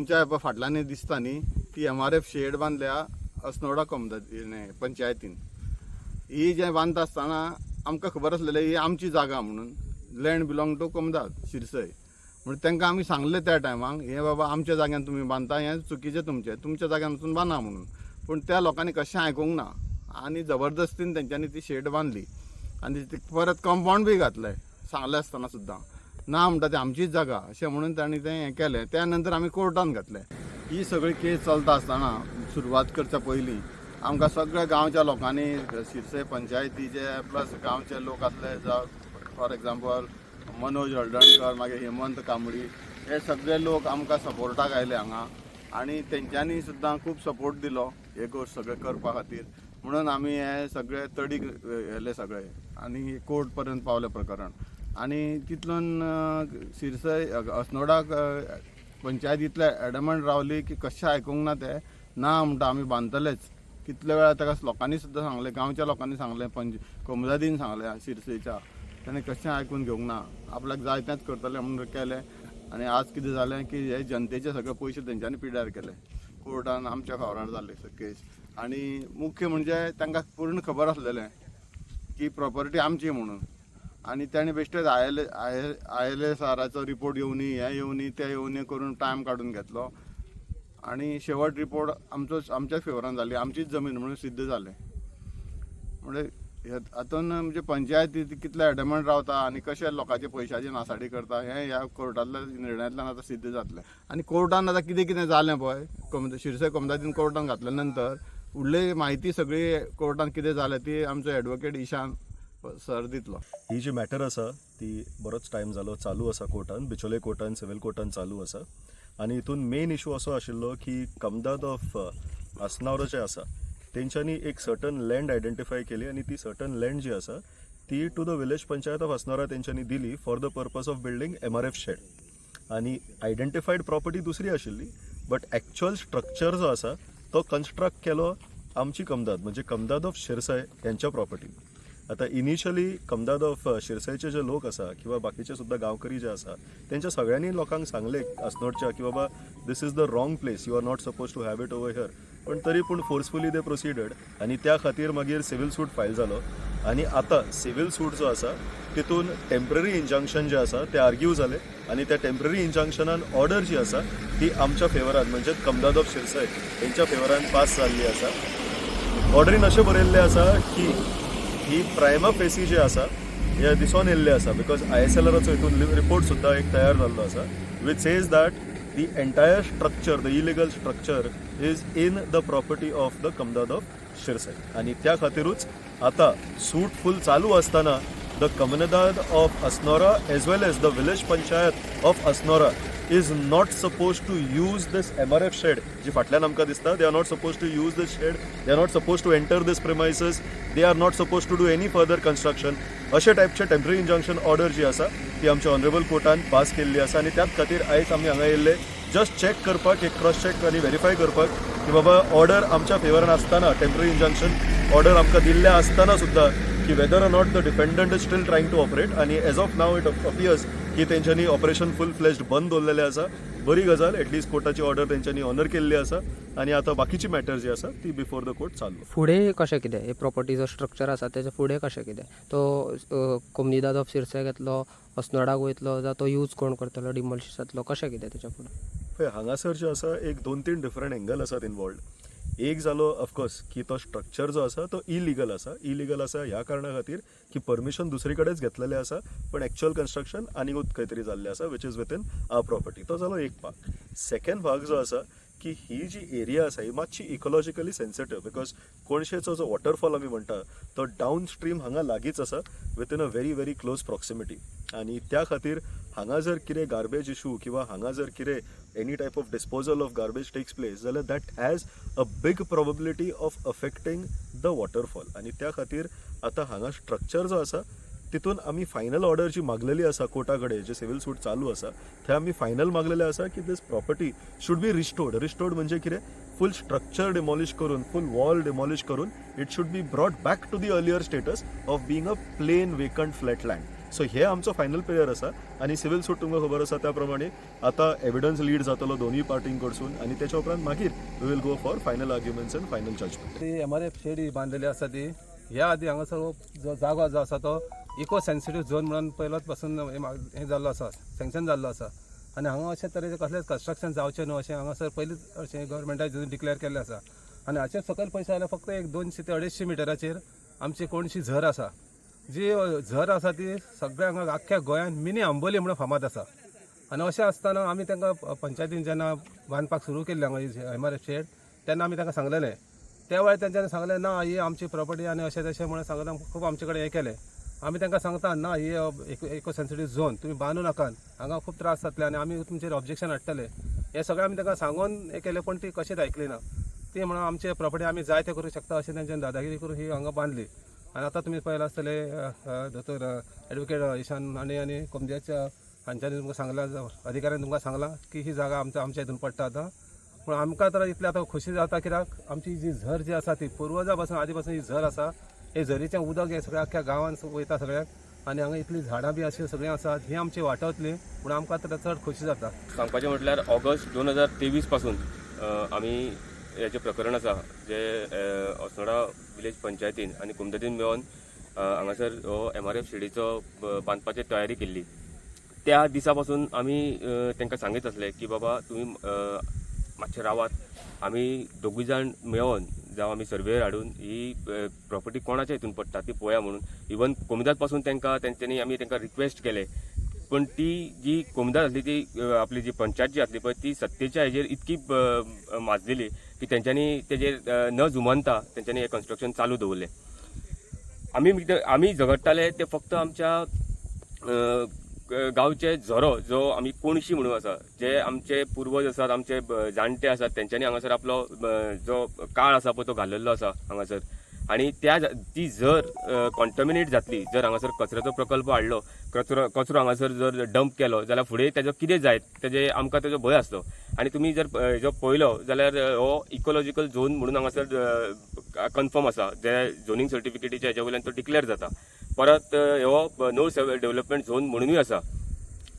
आमच्या फाटल्यान दिसता न्ही ती MRF शेड बांधल्या अस्नोडा पंचायतीन. ही जे बांदता आसतना आमकां खबर आसलेलें ही आमची जागा म्हणून, लँड बिलोंग टू कोमदाद शिरसय. म्हणून तांकां आमी सांगलें त्या टायमाक हे बाबा आमच्या जाग्यान तुमी बांदता, हें चुकीचें तुमच्या जाग्यान वचून बांदा म्हणून. पूण त्या लोकांनी कशें आयकूंक ना आनी जबरदस्तीन तेंच्यांनी ती शेड बांदली आनी ती परत कंपाऊंड बी घातलें सांगलें आसतना सुद्दां. ना म्हणटा ती आमचीच जागा अशें म्हणून तांणी तें हें केलें. त्या नंतर आमी कोर्टान घातलें. ही सगळी केस चलता आसतना सुरवात करच्या पयलीं आमकां सगळ्या गांवच्या लोकांनी, शिरसय पंचायतीचे प्लस गांवचे लोक आसले, जावं फॉर एग्जाम्पल मनोज हळदणकर, मागीर हेमंत कांबळी, हे सगळे लोक आमकां सपोर्टाक आयले हांगा आनी तेंच्यांनी सुद्दां खूब सपोर्ट दिलो हे गोश्ट सगळें करपा खातीर. म्हणून आमी हे सगळे तडीक व्हेले सगळे आनी कोर्ट पर्यंत पावले प्रकरण. आनी तितून शिरसय अस्नोडा पंचायतींतले एडमंड रावली की कशें आयकूंक ना ते, ना म्हणटा आमी बांदतलेच. कितले वेळा ताका लोकांनी सुद्दां सांगलें, गांवच्या लोकांनी सांगलें, कोमदादीन सांगलें शिरसयच्या, ताणें कशें आयकून घेवंक ना, आपल्याक जाय तेंच करतलें म्हणून केलें. आनी आज कितें जालें की हे जनतेचे सगळे पयशे तेंच्यांनी पिड्यार केले. कोर्टान आमच्या फावरार जाल्ली केस. आनी मुख्य म्हणजे तांकां पूर्ण खबर आसलेलें की प्रॉपर्टी आमची म्हणून. आनी ताणें बेश्टेच ILSRचो रिपोर्ट येवनी, हे येवनी, ते येवनी करून टायम काडून घेतलो. आनी शेवट रिपोर्ट आमच्याच फेवरान जाली, आमचीच जमीन म्हणून सिद्ध जालें. म्हणजे हातून म्हणजे पंचायती कितले एडमंड रावता आनी कशे लोकांचे पयशांची नासाडी करता हें ह्या कोर्टांतल्या निर्णयांतल्यान आतां सिद्ध जातलें. आनी कोर्टान आतां कितें कितें जालें पळय, शिरसय कोमदादीन कोर्टान घातल्या नंतर उरली म्हायती सगळी कोर्टान कितें जालें ती आमचो एडवोकेट ईशान सर दितलो. ही जी मॅटर आसा ती बरोच टायम जालो चालू आसा कोर्टान, बिचोले कोर्टान, सिव्हिल कोर्टान चालू आसा. आनी हितून मेन इशू असो आशिल्लो की कमदाद ऑफ अस्नावरा जे आसा तेंच्यांनी एक सर्टन लँड आयडेंटिफाय केली आनी ती सर्टन लँड जी आसा ती to the village panchayat of Asnavara तेंच्यांनी दिली for the purpose of building MRF shed. आनी आयडेंटिफायड प्रॉपर्टी दुसरी आशिल्ली, बट एक्च्युअल स्ट्रक्चर जो आसा तो कन्स्ट्रक्ट केलो आमची कमदाद म्हणजे कमदाद ऑफ शिरसय यांच्या प्रॉपर्टी. आता इनिशियली कमदाद ऑफ शिरसयचे जे लोक आसा किंवा बाकीचे सुद्धा गांवकरी जे आसा त्यांच्या सगळ्यांनी लोकांक सांगले अस्नोडच्या की बाबा this is the wrong place, you are not suppose to have it over here. पण तरी पूण फोर्सफुली दे प्रोसिडेड आनी त्या खातीर मागीर सिव्हिल सूट फायल जालो. आनी आतां सिव्हिल सूट जो आसा तितून टेम्पररी इंजंक्शन जे आसा ते आर्ग्यू जाले आनी त्या टेम्पररी इंजंक्शनान ऑर्डर जी आसा ती आमच्या फेवरान म्हणजे कमदाद ऑफ शिरसय यांच्या फेवरान पास जाल्ली आसा. ऑर्डरीन अशें बरयल्लें आसा की ही प्रायमा फेसी जे आसा हे दिसून येयल्ले आसा बिकॉज ISLRचो हितून रिपोर्ट सुद्दां एक तयार जाल्लो आसा which says that the entire structure, the illegal structure is in the property of the कमदाद ऑफ शिरसय. आनी त्या खातीरूच आतां सूट फूल चालू आसतना द कमदाद of Asnora as well as the village panchayat of Asnora is not supposed to use this MRF shed. जी फाटल्यान आमकां दिसता they are not supposed to use this shed, they are not supposed to enter this premises, they are not supposed to do any further construction. अशे टायपचे temporary injunction order जी आसा ती आमच्या honourable कोर्टान pass केल्ली आसा आनी त्याच खातीर आयज आमी हांगा येयल्ले जस्ट चॅक करपाक, एक क्रॉस चॅक आनी व्हेरीफाय करपाक की बाबा ऑर्डर आमच्या फेवरान आसतना, टेम्पररी इंजंक्शन ऑर्डर आमकां दिल्ल्या आसतना सुद्दां की whether or not the defendant is still trying to operate. आनी as of now it appears की तेंच्यांनी ऑपरेशन फूल फ्लेज्ड बंद दवरलेलें आसा. बरी गजाल, एटलीस्ट कोर्टाची ऑर्डर तेंच्यांनी ऑनर केल्ली आसा आनी आतां बाकीची मॅटर जी आसा ती बिफोर द कोर्ट चालू. फुडें कशें कितें हे प्रॉपर्टीचो स्ट्रक्चर आसा तेजे फुडें कशें कितें तो कमदाद ऑफ शिरसय घेतलो, अस्नोडाक वयतलो, जावं तो यूज कोण करतलो, डिमोलिश जातलो, कशें कितें तेच्या फुडें? पळय हांगासर जे आसा एक 2-3 डिफरंट एंगल आसात इनवॉल्ड. एक जालो ऑफकोर्स की तो स्ट्रक्चर जो आसा तो इलिगल आसा ह्या कारणा खातीर की परमिशन दुसरे कडेच घेतलेलें आसा पण एक्च्युअल कन्स्ट्रक्शन आनीकूच खंय तरी जाल्लें आसा which is within our property. तो जालो एक भाग. सेकंड भाग जो आसा की ही जी एरिया आसा ही मातशी इकोलॉजिकली सेन्सिटीव बिकॉज कोणशेचो जो वॉटरफॉल आमी म्हणटा तो डावन स्ट्रीम हांगा लागींच आसा within a very very close proximity. आनी त्या खातीर हांगा जर कितें गार्बेज इशू किंवा हांगा जर कितें any type of disposal of garbage takes place जाल्यार that has a big probability of affecting the waterfall. आनी त्या खातीर आतां हांगा स्ट्रक्चर जो आसा तितून आमी फायनल ऑर्डर जी मागलेली आसा कोर्टा कडेन, जे सिव्हिल सूट चालू आसा थंय आमी फायनल मागलेलें आसा की this property should be restored म्हणजे कितें फूल स्ट्रक्चर डिमॉलिश करून, फूल वॉल डिमॉलिश करून it should be brought back to the earlier status of being a plain vacant flat land. So हे आमचो फायनल प्रेयर आसा आनी सिवील सूट तुमकां खबर आसा त्या प्रमाणे आतां एविडन्स लीड जातलो दोनूय पार्टीं कडसून आनी तेच्या उपरांत मागीर we will go for final arguments and final judgement. ती MRF शेड ही बांधलेली आसा ती ह्या आधी हांगासर जो जागो जो आसा तो इको सेन्सिटीव झोन म्हणून पयलोच पासून हे जाल्लो आसा, सँक्शन जाल्लो आसा आनी हांगा अशे तरेचे कसलेच कन्स्ट्रक्शन जावचें न्हू अशें हांगासर पयलींच अशें गव्हर्मेंटान डिक्लेअर केल्लें आसा. आनी हाचे सकयल पयशे जाल्यार फक्त एक 200 ते 250 मिटराचेर आमची कोणशी झर आसा. जी झर आसा ती सगळ्या हांगा आख्ख्या गोंयांत मिनी आंबोली म्हणून फामाद आसा. आनी अशें आसतना आमी तांकां पंचायतीन जेन्ना बांदपाक सुरू केल्लें हांगा MRF शेड तेन्ना आमी तांकां सांगलेलें. त्या वेळार तेंच्यांनी सांगलें ना ही आमची प्रॉपर्टी आनी अशें तशें म्हणून सांगता खूब आमचे कडेन हें केलें. आमी तांकां सांगता ना ही इको सेन्सिटीव झोन तुमी बांदू नाकात, हांगा खूब त्रास जातले आनी आमी तुमचेर ऑब्जेक्शन हाडटले. हें सगळें आमी तांकां सांगून हें केलें पण ती कशींच आयकली ना. ती म्हणून आमचे प्रॉपर्टी आमी जाय तें करूंक शकता अशें तेंच्यांनी दादागिरी करून ही हांगा बांदली. आनी आतां तुमी पळयलां आसतले दोतोर एडवोकेट ईशान आनी कोमजेच्या हांच्यांनी तुमकां सांगलां, अधिकाऱ्यान तुमकां सांगलां की ही जागा आमच्या हितून पडटा आतां. पूण आमकां तर इतलें आतां खोशी जाता कित्याक आमची जी झर जी आसा ती पुर्वजां पासून आदी पासून ही झर आसा. हे झरीचें उदक हें सगळ्या आख्ख्या गांवांत वयता सगळ्याक आनी हांगा इतलीं झाडां बी अशीं सगळीं आसात ही आमची वाटावतली. पूण आमकां तर चड खोशी जाता. सांगपाचें म्हटल्यार ऑगस्ट 2023 पासून आमी हेजें प्रकरण आसा जे असनोडा विलेज पंचायतीन आनी कुमदतीन मेळोन हांगासर हो MRF शेडीचो बांदपाची तयारी केल्ली. त्या दिसा पासून आमी तांकां सांगीत आसले की बाबा तुमी मातशे रावात, आमी दोगूय जाण मेळोन जावं आमी सर्वेयर हाडून ही प्रॉपर्टी कोणाच्या हितून पडटा ती पळया म्हणून. इवन कोमिदात पासून तेंच्यांनी आमी तांकां रिक्वेस्ट केले. पण ती जी कोमिदात आसली ती आपली जी पंचायत जी आसली पळय ती सत्तेच्या हेजेर इतकी माजलेली की तेंच्यांनी तेजेर न जुमानता तेंच्यांनी हें कन्स्ट्रक्शन चालू दवरलें. आमी झगडटाले ते फक्त आमच्या गांवचे झरो जो आमी कोणशी म्हणून आसा, जे आमचे पुर्वज आसात, आमचे जाणटे आसात, तेंच्यांनी हांगासर आपलो जो काळ आसा पळय तो घाललेलो आसा हांगासर. आनी ती जर कॉन्टॅमिनेट जातली, जर हांगासर कचऱ्याचो प्रकल्प हाडलो, कचरो हांगासर जर डंप केलो जाल्यार फुडें तेजो कितें जायत तेजे आमकां तेजो भंय आसलो. आनी तुमी जर हेजो पळयलो जाल्यार हो इकोलॉजिकल झोन म्हणून हांगासर कन्फर्म आसा, जे झोनींग सर्टिफिकेटीच्या हेज्या वयल्यान तो डिक्लेअर जाता. परत हो नो डेव्हलपमेंट झोन म्हणूनय आसा.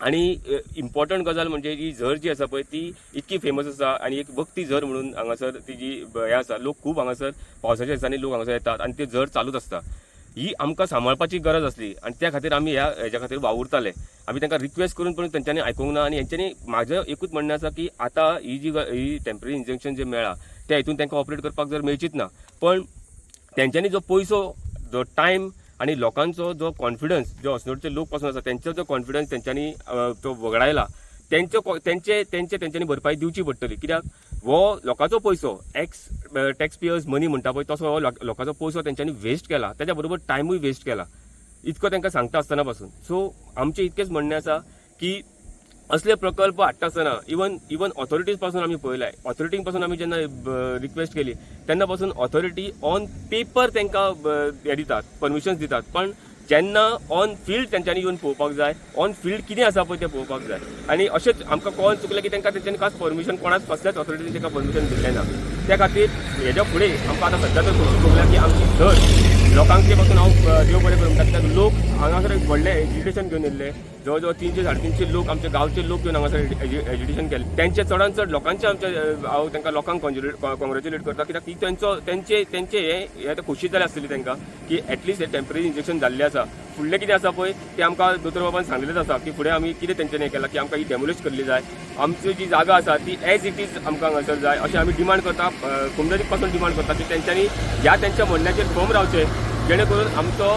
आनी इम्पॉर्टंट गजाल म्हणजे ही झर जी आसा पळय ती इतकी फेमस आसा आनी एक भक्ती झर म्हणून हांगासर ती जी हें आसा, लोक खूब हांगासर पावसाच्या दिसांनी लोक हांगासर येतात आनी ती झर चालूच आसता. ही आमकां सांबाळपाची गरज आसली आनी त्या खातीर आमी हेज्या खातीर वावुरताले. आमी तांकां रिक्वेस्ट करून पण तेंच्यांनी आयकूंक ना. आनी हेंच्यांनी म्हाजें एकूच म्हणणें आसा की आतां ही टेम्पररी इंजेक्शन जे मेळ्ळा त्या हितून तांकां ऑपरेट करपाक जर मेळचीच ना, पण तेंच्यांनी जो पयसो, जो टायम आनी लोकांचो जो कॉन्फिडन्स, जो असनोडचे लोक पासून आसा तेंचो जो कॉन्फिडन्स तेंच्यांनी तो वगडायला, तेंच्यांनी भरपाई दिवची पडटली. कित्याक हो लोकांचो पयसो टॅक्स पेयर्स मनी म्हणटा पळय तसो हो लोकांचो पयसो तेंच्यांनी वेस्ट केला, तेच्या बरोबर टायमूय वेस्ट केला इतको तांकां सांगता आसतना पासून. सो आमचें इतकेंच म्हणणें आसा की असले प्रकल्प हाडटा आसतना इवन ऑथॉरिटीज पासून आमी पळयलाय, ऑथॉरिटी पासून आमी जेन्ना रिक्वेस्ट केली तेन्ना पासून ऑथॉरिटी ऑन पेपर तांकां हे दितात, परमिशन्स दितात, पण जेन्ना ऑन फिल्ड तेंच्यांनी येवन पळोवपाक जाय, ऑन फिल्ड कितें आसा पळय तें पळोवपाक जाय. आनी अशेंच आमकां कळोन चुकलें की तेंच्यांनी खास परमिशन कोणाच कसल्याच ऑथॉरिटीन तांकां परमिशन दिल्लें ना. त्या खातीर हेज्या फुडें आमकां आतां सध्या तर खोशी भोगल्या की आमची झर लोकांचे पासून हांव देव बरें करूं म्हणटा. कित्याक लोक हांगासर एक व्हडलें एज्युकेशन घेवन येयल्ले, जवळ जवळ 300-350 लोक आमचे गांवचे लोक घेवन हांगासर एज्युकेशन केलें. तेंचे चडांत चड लोकांचे हांव तांकां लोकांक कॉंग्रेच्युलेट करता. कित्याक ती तेंचे हे खोशी जाली आसतली तांकां की एटलिस्ट हे टेम्पररी इंजेक्शन जाल्लें आसा. फुडलें कितें आसा पळय तें आमकां दोतोर बाबान सांगलेलेंच आसा की फुडें आमी कितें तेंच्यांनी हें केलां की आमकां ही डेमोलिश करली जाय, आमची जी जागा आसा ती एज इट इज आमकां हांगासर जाय अशें आमी डिमांड करता. कुमदतीक पासून डिमांड करता की तेंच्यांनी ह्या तेंच्या म्हणण्याचेर फर्म रावचे, जेणे करून आमचो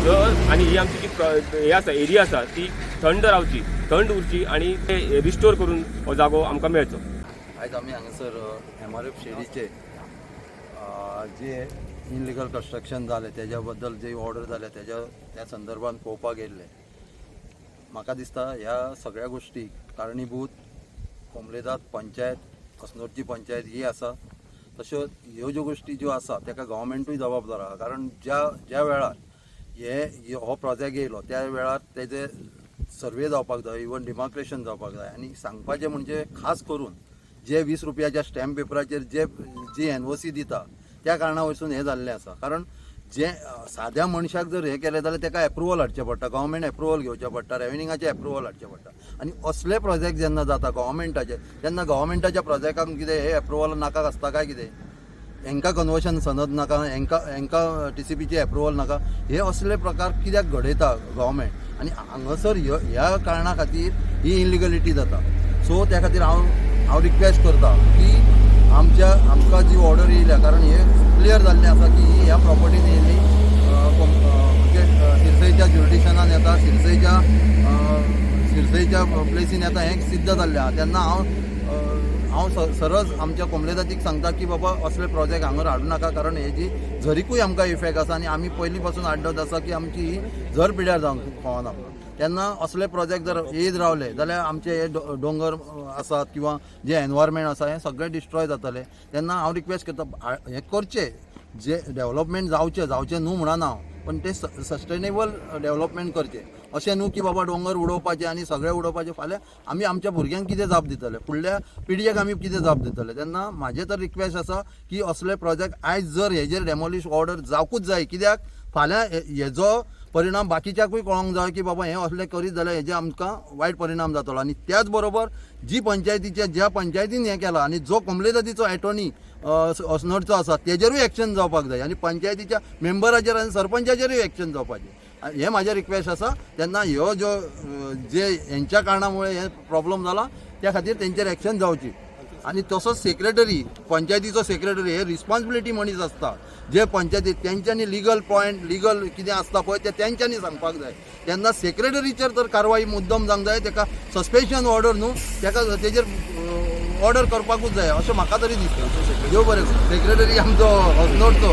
घर आनी ही आमची जी हे आसा एरिया आसा ती थंड रावची, थंड उरची आनी ते रिस्टोर करून हो जागो आमकां मेळचो. आयज आमी हांगासर MRF शेडीचे जे इनलिगल कन्स्ट्रक्शन जालें तेज्या बद्दल जी ऑर्डर जाल्या त्या संदर्भात पळोवपाक येयल्ले. म्हाका दिसता ह्या सगळ्या गोष्टीक कारणीभूत कोमलेदाद पंचायत, कसनोरची पंचायत ही आसा. तश्यो ह्यो ज्यो गोष्टी ज्यो आसा ताका गव्हर्मेंटूय जबाबदार आहा. कारण ज्या वेळार हो प्रोजेक्ट येयलो त्या वेळार तेजे सर्वे जावपाक जाय, इवन डिमार्केशन जावपाक जाय. आनी सांगपाचें म्हणजे खास करून जे 20 रुपयाच्या स्टॅम्प पेपराचेर जी NOC दिता त्या कारणा वयरसून हें जाल्लें आसा. कारण जे साद्या मनशाक जर हे केलें जाल्यार ताका एप्रुवल हाडचें पडटा, गव्हर्मेंट एप्रुवल घेवचें पडटा, रेव्हेन्यूचे एप्रुवल हाडचें पडटा. आनी असले प्रोजेक्ट जेन्ना जाता गव्हर्मेंटाचे, तेन्ना गव्हर्मेंटाच्या प्रोजेक्टाक कितें हे एप्रुवल नाका आसता काय कितें? हांकां कन्वर्शन सनद नाका, हांकां TCPची एप्रुवल नाका. हे असले प्रकार कित्याक घडयता गव्हर्मेंट? आनी हांगासर ह्या कारणा खातीर ही इनलिगलिटी जाता. सो त्या खातीर हांव रिक्वेस्ट करता की आमकां जी ऑर्डर येयल्या, कारण हे क्लियर जाल्लें आसा की ह्या प्रॉपर्टीन येयल्ली म्हणजे शिरसयच्या ज्युरिडिक्शनान येता, शिरसयच्या प्लेसीन येता, हें सिद्ध जाल्लें आहा. तेन्ना हांव सरस आमच्या कोमलेदातीक सांगता की बाबा असले प्रोजेक्ट हांगर हाडूं नाका, कारण हेजी झरीकूय आमकां इफेक्ट आसा आनी आमी पयलीं पासून हाडत आसा की आमची ही झर पिड्यार जावंक फावना. तेन्ना असले प्रोजेक्ट जर येत रावले जाल्यार आमचे हे दोंगर आसात किंवा जे एनवायरमेंट आसा हें सगळें डिस्ट्रॉय जातलें. तेन्ना हांव रिक्वेस्ट करता हें करचें, जे डेव्हलपमेंट जावचें न्हू म्हणना हांव, पण ते सस्टेनेबल डेव्हलपमेंट करचें. अशें न्हू की बाबा दोंगर उडोवपाचे आनी सगळें उडोवपाचें. फाल्यां आमी आमच्या भुरग्यांक कितें जाप दितले, फुडल्या पिडयेक आमी कितें जाप दितले? तेन्ना म्हाजें तर रिक्वेस्ट आसा की असले प्रोजेक्ट आयज जर हेजेर डेमोलिश ऑर्डर जावकूच जाय. कित्याक फाल्यां हेजो परिणाम बाकीच्याकूय कळोंक जाय की बाबा हें असलें करीत जाल्यार हेजे आमकां वायट परिणाम जातलो. आनी त्याच बरोबर ज्या पंचायतीन हें केलां आनी जो कोमलेदातीचो एटॉर्नी अस्नोडचो आसा तेजेरूय एक्शन जावपाक जाय, आनी पंचायतीच्या मेंबराचेर आनी सरपंचाचेरूय एक्शन जावपाचें. हें म्हाजें रिक्वेस्ट आसा. तेन्ना ह्यो जे हेंच्या कारणामुळे हे प्रॉब्लेम जाला त्या खातीर तेंचेर एक्शन जावची. आनी तसोच सेक्रेटरी, पंचायतीचो सेक्रेटरी हे रिस्पॉन्सिबिलिटी मनीस आसता. जे पंचायतीत तेंच्यांनी लीगल कितें आसता पळय तें तेंच्यांनी सांगपाक जाय. तेन्ना सेक्रेटरीचेर तर कारवाई मुद्दम जावंक जाय. तेका सस्पेन्शन ऑर्डर न्हू, तेका तेजेर ऑर्डर करपाकूच जाय अशें म्हाका तरी दिसता. देव बरें. सेक्रेटरी आमचो अस्नोडचो